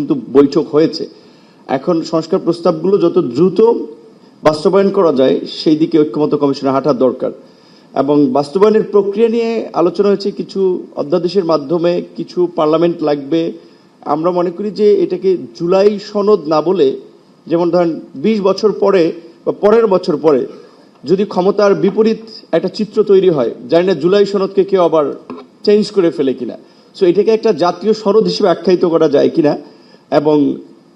কিন্তু বৈঠক হয়েছে। এখন সংস্কার প্রস্তাবগুলো যত দ্রুত বাস্তবায়ন করা যায় সেই দিকে ঐক্যমত্য কমিশনের হাঁটার দরকার। এবং বাস্তবায়নের প্রক্রিয়া নিয়ে আলোচনা হয়েছে, কিছু অধ্যাদেশের মাধ্যমে, কিছু পার্লামেন্ট লাগবে। আমরা মনে করি যে এটাকে জুলাই সনদ না বলে, যেমন ধরেন 20 বছর পরে বা পরের বছর পরে যদি ক্ষমতার বিপরীত একটা চিত্র তৈরি হয়, জানি না জুলাই সনদকে কেউ আবার চেঞ্জ করে ফেলে কিনা, সো এটাকে একটা জাতীয় সনদ হিসেবে আখ্যায়িত করা যায় কিনা, এবং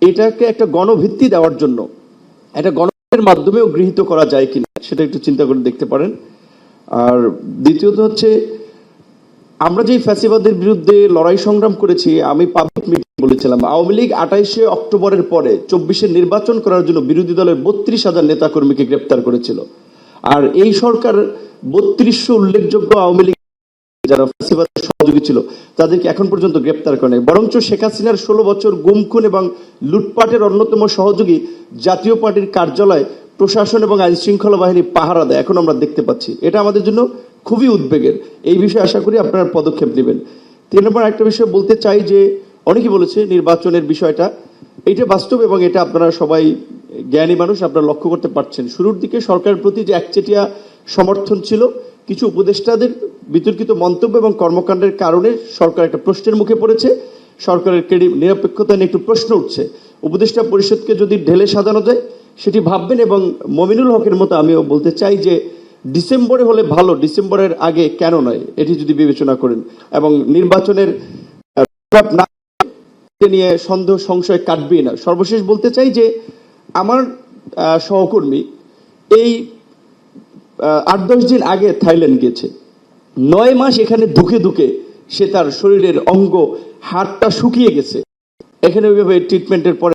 এটাকে একটা গণভিত্তি দেওয়ার জন্য একটা গণভোটের মাধ্যমেও গৃহীত করা যায় কিনা সেটা একটু চিন্তা করে দেখতে পারেন। আর দ্বিতীয়ত হচ্ছে, আমরা যেই ফ্যাসিবাদের বিরুদ্ধে লড়াই সংগ্রাম করেছি, আমি পাবলিক মিটিং বলেছিলাম, আওয়ামী লীগ 28শে অক্টোবরের পরে 24-এর নির্বাচন করার জন্য বিরোধী দলের 32,000 নেতাকর্মীকে গ্রেপ্তার করেছিল। আর এই সরকার 3200 উল্লেখযোগ্য আওয়ামী লীগ যারা ফ্যাসিবাদের সহযোগী ছিল তাদেরকে এখন পর্যন্ত গ্রেপ্তার করে নাই, বরঞ্চ শেখ হাসিনার 16 বছর গুম খুন এবং লুটপাটের অন্যতম সহযোগী জাতীয় পার্টির কার্যালয়, প্রশাসন এবং আইন শৃঙ্খলা বাহিনী পাহারা দেয়, এখন আমরা দেখতে পাচ্ছি। এটা আমাদের জন্য খুবই উদ্বেগের। এই বিষয়ে আশা করি আপনারা পদক্ষেপ নেবেন। 3 নম্বর একটা বিষয় বলতে চাই যে, অনেকেই বলেছে নির্বাচনের বিষয়টা, এটা বাস্তব এবং এটা আপনারা সবাই জ্ঞানী মানুষ, আপনারা লক্ষ্য করতে পারছেন। শুরুর দিকে সরকারের প্রতি যে একচেটিয়া সমর্থন ছিল, কিছু উপদেষ্টাদের বিতর্কিত মন্তব্য এবং কর্মকাণ্ডের কারণে সরকার একটা প্রশ্নের মুখে পড়েছে। সরকারের নিরপেক্ষতা নিয়ে একটু প্রশ্ন উঠছে। উপদেষ্টা পরিষদকে যদি ঢেলে সাজানো যায় সেটি ভাববেন। এবং মমিনুল হকের মতো আমিও বলতে চাই যে, ডিসেম্বরে হলে ভালো, ডিসেম্বরের আগে কেন নয়, এটি যদি বিবেচনা করেন এবং নির্বাচনের নিয়ে সন্দেহ সংশয় কাটবেই না। সর্বশেষ বলতে চাই যে, আমার সহকর্মী এই 8-10 দিন আগে থাইল্যান্ড গেছে। 9 মাস এখানে ধুকে ধুকে সে তার শরীরের অঙ্গ, হাড়টা শুকিয়ে গেছে। এখানে ওইভাবে ট্রিটমেন্টের পরে